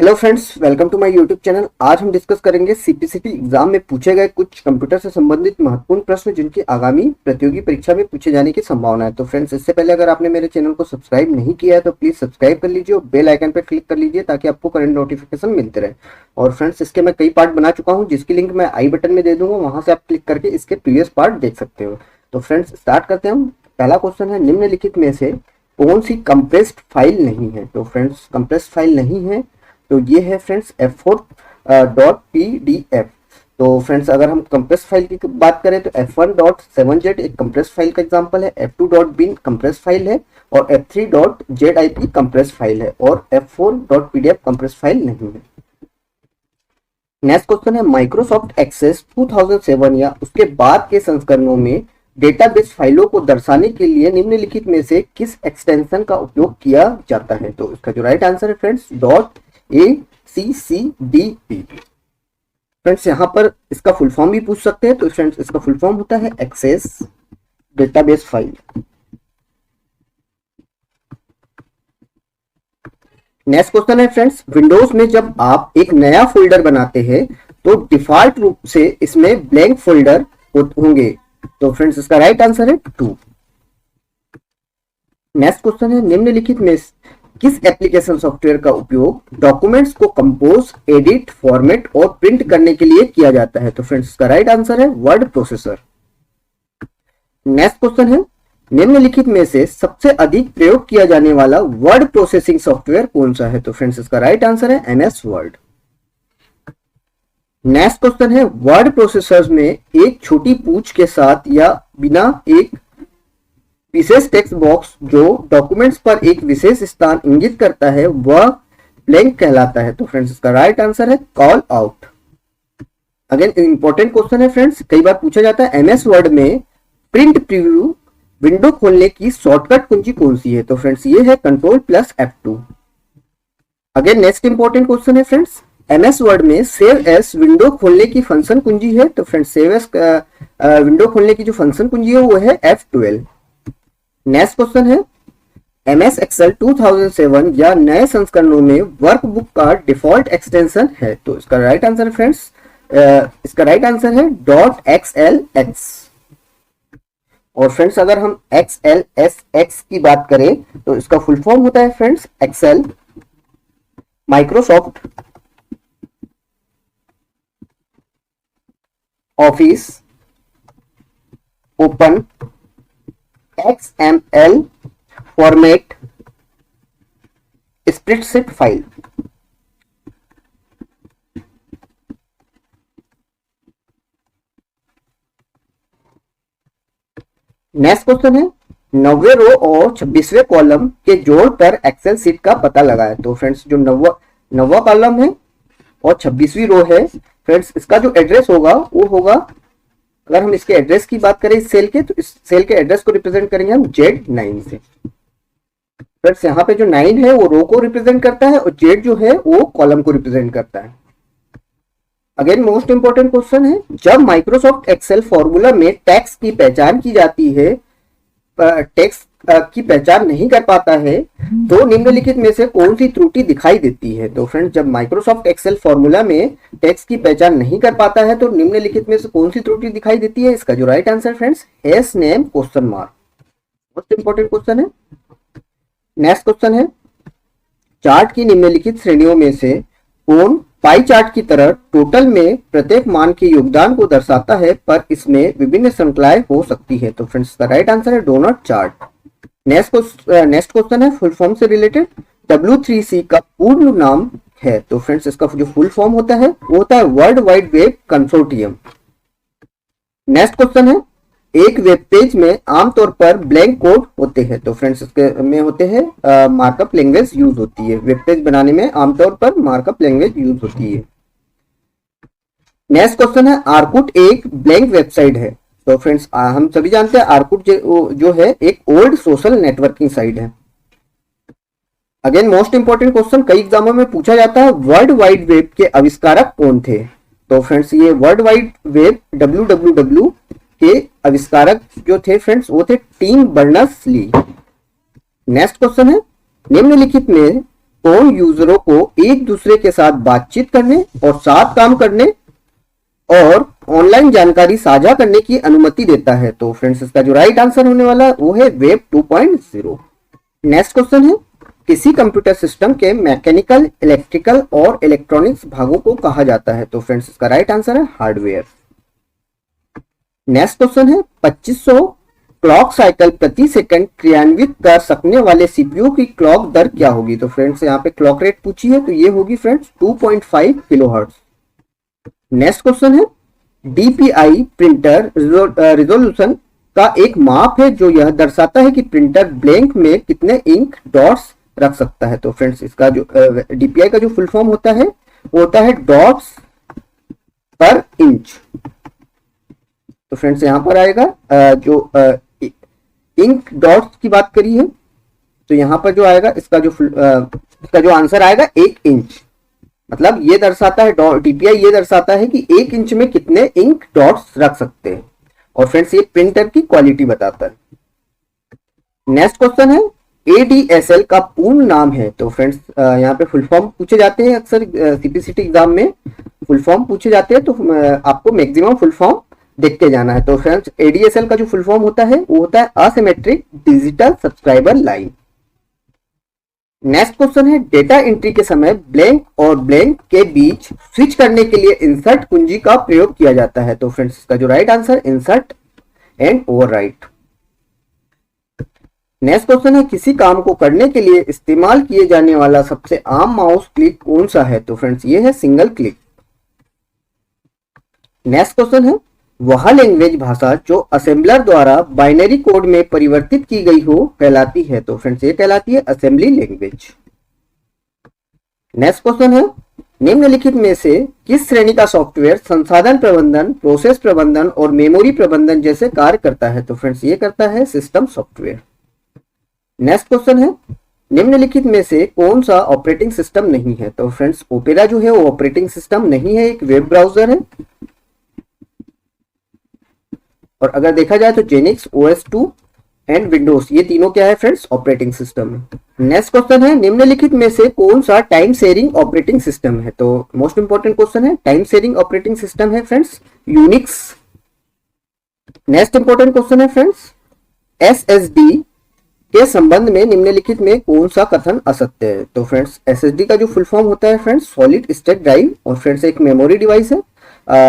Hello friends, welcome to my YouTube channel. आज हम discuss करेंगे सीपीसीटी एग्जाम में पूछे गए कुछ कंप्यूटर से संबंधित महत्वपूर्ण प्रश्न जिनकी आगामी प्रतियोगी परीक्षा में पूछे जाने की संभावना है। तो फ्रेंड्स, इससे पहले अगर आपने मेरे चैनल को सब्सक्राइब नहीं किया है तो प्लीज सब्सक्राइब कर लीजिए और बेल आइकन पर क्लिक कर लीजिए ताकि आपको करंट नोटिफिकेशन मिलते रहे। और फ्रेंड्स, इसके मैं कई पार्ट बना चुका हूँ जिसकी लिंक मैं आई बटन में दे दूंगा, वहां से आप क्लिक करके इसके प्रीवियस पार्ट देख सकते हो। तो फ्रेंड्स, स्टार्ट करते हैं हम। पहला क्वेश्चन है, निम्नलिखित में से कौन सी कंप्रेस्ड फाइल नहीं है? तो फ्रेंड्स, कंप्रेस्ड फाइल नहीं है तो ये है फ्रेंड्स f4.pdf। तो फ्रेंड्स, अगर हम कंप्रेस फाइल की बात करें तो f1.7z एक कंप्रेस फाइल का एग्जांपल है, f2.bin कंप्रेस फाइल है और f3.zip कंप्रेस फाइल है और f4.pdf कंप्रेस फाइल नहीं है। नेक्स्ट क्वेश्चन है, माइक्रोसॉफ्ट एक्सेस 2007 या उसके बाद के संस्करणों में डेटाबेस फाइलों को दर्शाने के लिए निम्नलिखित में से किस एक्सटेंशन का उपयोग किया जाता है? तो इसका जो राइट आंसर है फ्रेंड्स .accdp। फ्रेंड्स, यहाँ पर इसका फुल फॉर्म भी पूछ सकते हैं। तो फ्रेंड्स, इसका फुल फॉर्म होता है access database file. Next question है फ्रेंड्स, विंडोज में जब आप एक नया फोल्डर बनाते हैं तो डिफॉल्ट रूप से इसमें ब्लैंक फोल्डर होंगे। तो फ्रेंड्स, इसका राइट आंसर है 2। नेक्स्ट क्वेश्चन है, निम्नलिखित में किस एप्लीकेशन सॉफ्टवेयर का उपयोग डॉक्यूमेंट्स को कंपोज, एडिट, फॉर्मेट और प्रिंट करने के लिए किया जाता है? तो फ्रेंड्स, इसका राइट आंसर है वर्ड प्रोसेसर। नेक्स्ट क्वेश्चन है, निम्नलिखित में से सबसे अधिक प्रयोग किया जाने वाला वर्ड प्रोसेसिंग सॉफ्टवेयर कौन सा है? तो फ्रेंड्स, इसका राइट आंसर है MS वर्ड। नेक्स्ट क्वेश्चन है, वर्ड प्रोसेसर्स में एक छोटी पूंछ के साथ या बिना एक विशेष टेक्स्ट बॉक्स जो डॉक्यूमेंट्स पर एक विशेष स्थान इंगित करता है वह ब्लैंक कहलाता है। तो फ्रेंड्स, इसका राइट आंसर है call out. Again important question है फ्रेंड्स, कई बार पूछा जाता है MS वर्ड में प्रिंट प्रीव्यू विंडो खोलने की शॉर्टकट कुंजी कौन सी है? तो फ्रेंड्स, ये है Ctrl+F2। Again next important question है फ्रेंड्स, MS वर्ड में सेव एस विंडो खोलने की फंक्शन कुंजी है। तो फ्रेंड्स, सेव एस विंडो खोलने की जो फंक्शन कुंजी है वो है F12। नेक्स्ट क्वेश्चन है, MS Excel 2007 या नए संस्करणों में वर्कबुक का डिफॉल्ट एक्सटेंशन है? तो इसका राइट आंसर है फ्रेंड्स, इसका राइट आंसर है .xlx। और फ्रेंड्स, अगर हम XLSX की बात करें तो इसका फुल फॉर्म होता है friends Excel Microsoft Office Open XML format spreadsheet file. Next question है, 9वें रो और 26वें कॉलम के जोड़ पर एक्सेल सीट का पता लगाए? तो फ्रेंड्स, जो नौवा कॉलम है और 26वीं रो है फ्रेंड्स, इसका जो एड्रेस होगा वो होगा, अगर हम इसके एड्रेस की बात करें इस सेल के, तो इस सेल के एड्रेस को रिप्रेजेंट करेंगे हम Z9 से। फ्रेंड्स, यहाँ पे जो 9 है वो रो को रिप्रेजेंट करता है और Z जो है वो कॉलम को रिप्रेजेंट करता है। अगेन मोस्ट इंपोर्टेंट क्वेश्चन है, जब माइक्रोसॉफ्ट एक्सेल फॉर्मूला में टेक्स्ट की पहचान की जाती है, टेक्स्ट की पहचान नहीं कर पाता है तो निम्नलिखित में से कौन सी त्रुटि दिखाई देती है? तो फ्रेंड्स, जब माइक्रोसॉफ्ट एक्सेल फॉर्मूला में टेक्स्ट की पहचान नहीं कर पाता है तो निम्नलिखित में से कौन सी त्रुटि दिखाई देती है? इसका जो right answer friends S name question mark. Most important question है। नेक्स्ट क्वेश्चन है, चार्ट की निम्नलिखित श्रेणियों में से कौन पाई चार्ट की तरह टोटल में प्रत्येक मान के योगदान को दर्शाता है पर इसमें विभिन्न श्रृंखलाएं हो सकती है? तो फ्रेंड्स, का राइट आंसर है डोनट चार्ट। नेक्स्ट क्वेश्चन है फुल फॉर्म से रिलेटेड, W3C का पूर्ण नाम है? तो फ्रेंड्स, इसका जो फुल फॉर्म होता है वो होता है world wide web consortium. Next question है, एक वेब पेज में आमतौर पर ब्लैंक कोड होते हैं? तो फ्रेंड्स, इसके में होते हैं मार्कअप लैंग्वेज यूज होती है। वेब पेज बनाने में आमतौर पर मार्कअप लैंग्वेज यूज होती है। नेक्स्ट क्वेश्चन है, आर्कुट एक ब्लैंक वेबसाइट है? तो फ्रेंड्स, हम सभी जानते हैं आर्कुट जो है एक ओल्ड सोशल नेटवर्किंग साइट है। अगेन मोस्ट इंपोर्टेंट क्वेश्चन, कई एग्जामों में पूछा जाता है वर्ल्ड वाइड वेब के आविष्कारक कौन थे? तो फ्रेंड्स, ये वर्ल्ड वाइड वेब WWW के आविष्कारक जो थे फ्रेंड्स वो थे Tim Berners Lee. Next question है, निम्नलिखित में कौन यूजरों को एक दूसरे के साथ बातचीत करने और साथ काम करने और ऑनलाइन जानकारी साझा करने की अनुमति देता है? तो फ्रेंड्स इसका जो राइट आंसर होने वाला है वो है वेब 2.0। नेक्स्ट क्वेश्चन है, किसी कंप्यूटर सिस्टम के मैकेनिकल, इलेक्ट्रिकल और इलेक्ट्रॉनिक्स भागों को कहा जाता है? तो फ्रेंड्स इसका राइट आंसर है हार्डवेयर। नेक्स्ट क्वेश्चन है, 2500 क्लॉक साइकिल प्रति सेकंड क्रियान्वित कर सकने वाले सीपीयू की क्लॉक दर क्या होगी? तो फ्रेंड्स यहाँ पे क्लॉक रेट पूछी है, तो ये होगी फ्रेंड्स 2.5 किलोहर्ट्ज। नेक्स्ट क्वेश्चन है, डीपीआई प्रिंटर रिजोल्यूशन का एक माप है जो यह दर्शाता है कि प्रिंटर ब्लैंक में कितने इंक डॉट्स रख सकता है? तो फ्रेंड्स इसका जो डीपीआई का जो फुल फॉर्म होता है वो होता है डॉट्स पर इंच। तो फ्रेंड्स यहां पर आएगा जो इंक डॉट्स की बात करी है, तो यहां पर जो आएगा इसका जो आंसर आएगा 1 इंच। मतलब ये दर्शाता है, डीपीआई ये दर्शाता है कि 1 इंच में कितने इंक डॉट्स रख सकते हैं, और फ्रेंड्स ये प्रिंटर की क्वालिटी बताता है। नेक्स्ट क्वेश्चन है, एडीएसएल का पूर्ण नाम है? तो फ्रेंड्स यहाँ पे फुल फॉर्म पूछे जाते हैं, अक्सर सीपीसीटी एग्जाम में फुल फॉर्म पूछे जाते हैं, तो आपको मैक्सिमम फुल फॉर्म देखते जाना है। तो फ्रेंड्स एडीएसएल का जो फुल फॉर्म होता है वो होता है asymmetric digital subscriber line. Next question है, डेटा एंट्री के समय ब्लैंक और ब्लैंक के बीच स्विच करने के लिए इंसर्ट कुंजी का प्रयोग किया जाता है? तो फ्रेंड्स इसका जो right answer insert and overwrite. Next question है, किसी काम को करने के लिए इस्तेमाल किए जाने वाला सबसे आम माउस क्लिक कौन सा है? तो फ्रेंड्स ये है सिंगल क्लिक। नेक्स्ट क्वेश्चन है, वह लैंग्वेज भाषा जो असेंबलर द्वारा बाइनरी कोड में परिवर्तित की गई हो कहलाती है? तो फ्रेंड्स ये कहलाती है असेंबली लैंग्वेज। नेक्स्ट क्वेश्चन है, निम्नलिखित में से किस श्रेणी का सॉफ्टवेयर संसाधन प्रबंधन, प्रोसेस प्रबंधन और मेमोरी प्रबंधन जैसे कार्य करता है? तो फ्रेंड्स ये करता है सिस्टम सॉफ्टवेयर। नेक्स्ट क्वेश्चन है, निम्नलिखित में से कौन सा ऑपरेटिंग सिस्टम नहीं है? तो फ्रेंड्स ओपेरा जो है वो ऑपरेटिंग सिस्टम नहीं है, एक वेब ब्राउजर है। और अगर देखा जाए तो जेनिक्स, OS2 एंड विंडोज, ये तीनों क्या है फ्रेंड्स? ऑपरेटिंग सिस्टम है। नेक्स्ट क्वेश्चन है, निम्नलिखित में से कौन सा टाइम शेयरिंग ऑपरेटिंग सिस्टम है? तो मोस्ट इंपोर्टेंट क्वेश्चन है, टाइम शेयरिंग ऑपरेटिंग सिस्टम है friends Unix. Next important question है फ्रेंड्स, SSD के संबंध में निम्नलिखित में कौन सा कथन असत्य है? तो फ्रेंड्स SSD का जो फुल फॉर्म होता है फ्रेंड्स सॉलिड स्टेट ड्राइव, और फ्रेंड्स एक मेमोरी डिवाइस है।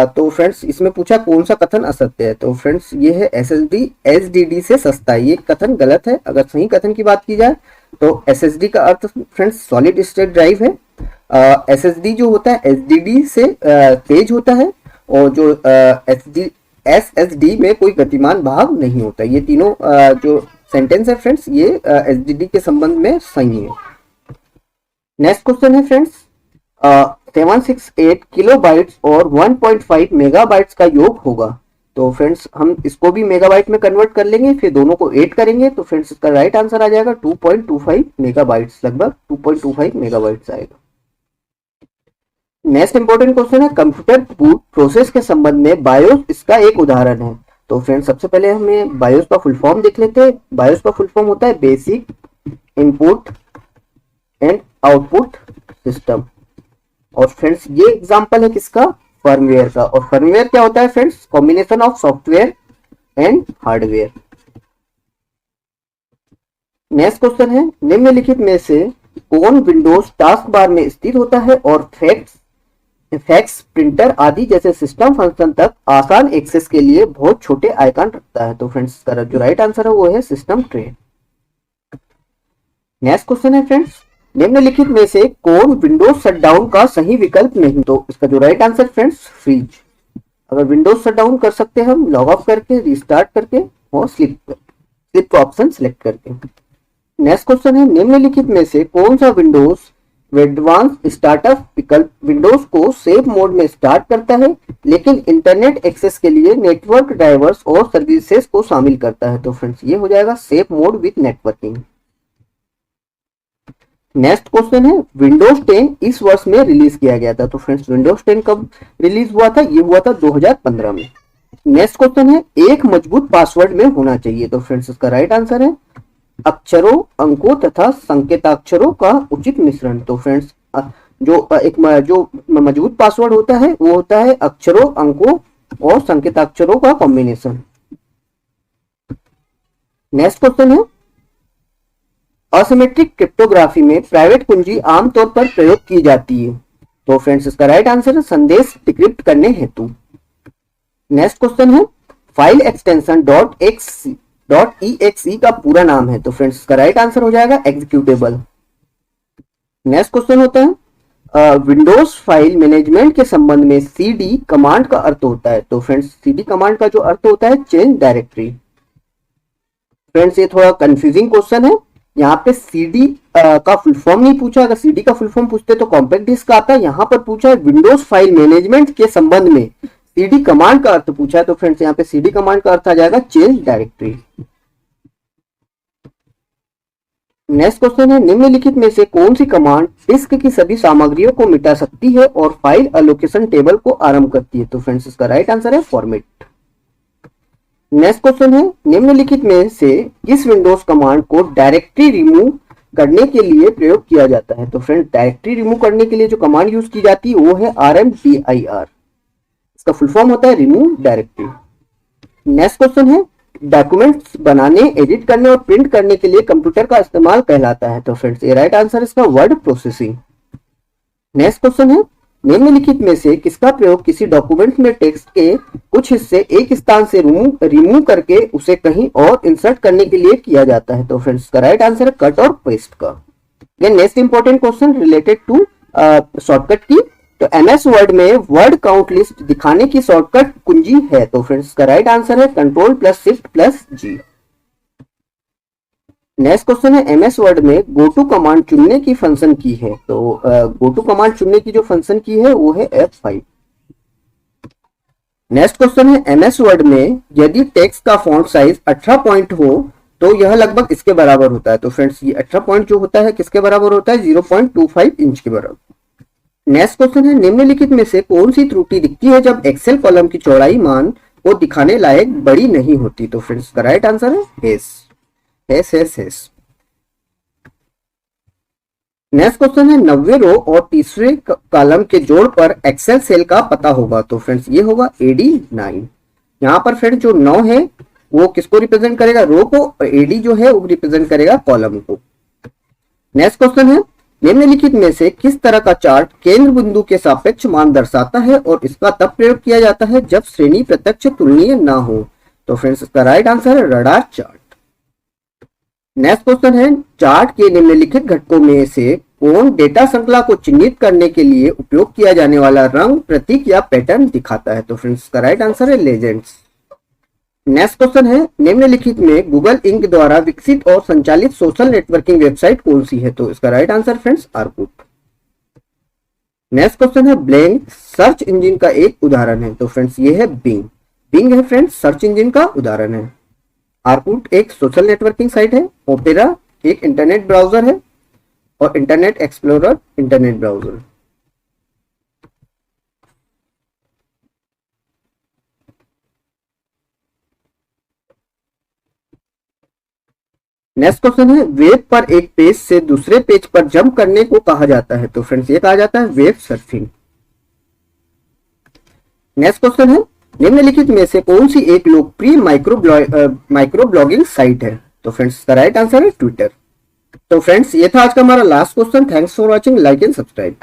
तो फ्रेंड्स इसमें पूछा कौन सा कथन असत्य है? तो फ्रेंड्स ये है SSD HDD से सस्ता है, ये कथन गलत है। अगर सही कथन की बात की जाए तो SSD का अर्थ फ्रेंड्स सॉलिड स्टेट ड्राइव है। SSD जो होता है HDD से तेज होता है, और जो SSD में कोई गतिमान भाग नहीं होता। ये तीनों जो सेंटेंस है फ्रेंड्स ये HDD के संबंध में सही है। नेक्स्ट क्वेश्चन है फ्रेंड्स, 768 किलोबाइट्स और 1.5 मेगाबाइट्स का योग होगा? तो फ्रेंड्स हम इसको भी मेगाबाइट में कन्वर्ट कर लेंगे, फिर दोनों को ऐड करेंगे, तो फ्रेंड्स इसका राइट आंसर आ जाएगा 2.25 मेगाबाइट्स, लगभग 2.25 मेगाबाइट्स आएगा। नेक्स्ट इंपॉर्टेंट क्वेश्चन है, कंप्यूटर बूट प्रोसेस के संबंध में बायोस इसका एक उदाहरण है? तो फ्रेंड्स सबसे पहले हमें बायोस का फुल फॉर्म देख लेते हैं। बायोस का फुल फॉर्म होता है basic input and output system, और फ्रेंड्स ये एग्जांपल है किसका? फर्मवेयर का। और फर्मवेयर क्या होता है friends? Combination of software and hardware. Next question है, निम्नलिखित में से कौन विंडोज टास्क बार में स्थित होता है और फैक्स, प्रिंटर आदि जैसे सिस्टम फंक्शन तक आसान एक्सेस के लिए बहुत छोटे आइकन रखता है? तो फ्रेंड्स इसका जो राइट आंसर है वो है सिस्टम ट्रे। नेक्स्ट क्वेश्चन है फ्रेंड्स, निम्नलिखित में से कौन विंडोज शटडाउन का सही विकल्प नहीं? तो इसका जो राइट आंसर फ्रेंड्स फ्रीज। अगर विंडोज शटडाउन कर सकते हैं हम लॉग ऑफ करके, रिस्टार्ट करके और स्लिप ऑप्शन सिलेक्ट करके। नेक्स्ट क्वेश्चन है, निम्नलिखित में से कौन सा विंडोज एडवांस स्टार्टअप विकल्प विंडोज को सेफ मोड में स्टार्ट करता है लेकिन इंटरनेट एक्सेस के लिए नेटवर्क ड्राइवर्स और सर्विसेज को शामिल करता है? तो फ्रेंड्स ये हो जाएगा safe mode with networking. Next question है, विंडोज 10 इस वर्ष में रिलीज किया गया था? तो फ्रेंड्स विंडोज 10 कब रिलीज हुआ था? ये हुआ था 2015 में। नेक्स्ट क्वेश्चन है, एक मजबूत पासवर्ड में होना चाहिए? तो फ्रेंड्स इसका राइट आंसर है अक्षरों, अंकों तथा संकेताक्षरों का उचित मिश्रण। तो फ्रेंड्स जो मजबूत पासवर्ड होता है वो होता है अक्षरों, अंकों और संकेताक्षरों का कॉम्बिनेशन। नेक्स्ट क्वेश्चन है, असिमेट्रिक क्रिप्टोग्राफी में प्राइवेट कुंजी आमतौर पर प्रयोग की जाती है। तो फ्रेंड्स इसका राइट आंसर है संदेश डिक्रिप्ट करने हेतु। नेक्स्ट क्वेश्चन है, फाइल एक्सटेंशन .exe का पूरा नाम है। तो फ्रेंड्स इसका राइट आंसर हो जाएगा एग्जीक्यूटेबल। नेक्स्ट क्वेश्चन होता है, विंडोज फाइल मैनेजमेंट के संबंध में सीडी कमांड का अर्थ होता है। तो फ्रेंड्स सीडी कमांड का जो अर्थ होता है चेंज डायरेक्टरी। फ्रेंड्स ये थोड़ा कंफ्यूजिंग क्वेश्चन है, यहाँ पे सीडी का फुल फॉर्म नहीं पूछा। अगर सीडी का फुल फॉर्म पूछते तो कॉम्पैक्ट डिस्क का आता है, यहाँ पर पूछा है विंडोज फाइल मैनेजमेंट के संबंध में सीडी कमांड का अर्थ पूछा है। तो फ्रेंड्स यहाँ पे सीडी कमांड का अर्थ आ जाएगा चेंज डायरेक्टरी। नेक्स्ट क्वेश्चन है, निम्नलिखित में से कौन सी कमांड डिस्क की सभी सामग्रियों को मिटा सकती है और फाइल एलोकेशन टेबल को आरंभ करती है। तो फ्रेंड्स इसका राइट आंसर है फॉर्मेट। नेक्स्ट क्वेश्चन है, निम्नलिखित में से किस विंडोज कमांड को डायरेक्टरी रिमूव करने के लिए प्रयोग किया जाता है। तो फ्रेंड्स डायरेक्टरी रिमूव करने के लिए जो कमांड यूज की जाती है वो है RMDIR। इसका फुल फॉर्म होता है रिमूव डायरेक्टरी। नेक्स्ट क्वेश्चन है, डॉक्यूमेंट्स बनाने, एडिट करने और प्रिंट करने के लिए कंप्यूटर का इस्तेमाल कहलाता है। तो फ्रेंड्स ये राइट आंसर इसका वर्ड प्रोसेसिंग। नेक्स्ट क्वेश्चन है, निम्नलिखित में से किसका प्रयोग किसी डॉक्यूमेंट में टेक्स्ट के कुछ हिस्से एक स्थान से रिमूव करके उसे कहीं और इंसर्ट करने के लिए किया जाता है। तो फ्रेंड्स का राइट आंसर है कट और पेस्ट का। Next important question related to shortcut की। तो MS वर्ड में वर्ड काउंट लिस्ट दिखाने की शॉर्टकट कुंजी है। तो फ्रेंड्स का राइट आंसर है Ctrl+Shift+G। नेक्स्ट क्वेश्चन है, MS वर्ड में गो टू कमांड चुनने की फंक्शन की है। तो गो टू कमांड चुनने की जो फंक्शन की है वो है F5। नेक्स्ट क्वेश्चन है, MS वर्ड में यदि टेक्स्ट का फॉन्ट साइज 18 पॉइंट हो तो यह लगभग इसके बराबर होता है। तो फ्रेंड्स ये 18 पॉइंट जो होता है किसके बराबर होता है, 0.25 इंच के बराबर। नेक्स्ट क्वेश्चन है, निम्नलिखित में से कौन सी त्रुटि दिखती है जब एक्सेल कॉलम की चौड़ाई मान को दिखाने लायक बड़ी नहीं होती। तो फ्रेंड्स का राइट आंसर है हेस। नेक्स्ट क्वेश्चन है, 90 रो और तीसरे कॉलम के जोड़ पर एक्सेल सेल का पता होगा। तो फ्रेंड्स ये होगा AD9। यहाँ पर फ्रेंड्स जो 9 है वो किसको रिप्रेजेंट करेगा, रो को, और AD जो है वो रिप्रेजेंट करेगा कॉलम को। नेक्स्ट क्वेश्चन है, निम्नलिखित में से किस तरह का चार्ट केंद्र बिंदु के सापेक्ष मान दर्शाता है और इसका तब प्रयोग किया जाता है जब श्रेणी प्रत्यक्ष तुलनीय ना हो। तो फ्रेंड्स इसका राइट आंसर है रडार चार्ट। नेक्स्ट क्वेश्चन है, चार्ट के निम्नलिखित घटकों में से कौन डेटा श्रृंखला को चिन्हित करने के लिए उपयोग किया जाने वाला रंग, प्रतीक या पैटर्न दिखाता है। तो फ्रेंड्स इसका राइट आंसर है लेजेंड्स। नेक्स्ट क्वेश्चन है, निम्नलिखित में गूगल इंक द्वारा विकसित और संचालित सोशल नेटवर्किंग वेबसाइट कौन सी है। तो इसका right answer friends Orkut. Next question है, ब्लैंक सर्च इंजन का एक उदाहरण है। तो फ्रेंड्स ये है बिंग है फ्रेंड्स सर्च इंजन का उदाहरण है। आर्कुट एक सोशल नेटवर्किंग साइट है, ओपेरा एक इंटरनेट ब्राउजर है और internet explorer internet browser. Next question है, वेब पर एक पेज से दूसरे पेज पर जंप करने को कहा जाता है। तो फ्रेंड्स ये कहा जाता है वेब सर्फिंग। नेक्स्ट क्वेश्चन है, निम्नलिखित में से कौन सी एक लोकप्रिय माइक्रो ब्लॉगिंग साइट है। तो फ्रेंड्स इसका राइट आंसर है ट्विटर। तो फ्रेंड्स ये था आज का हमारा last question. Thanks for watching, like and subscribe.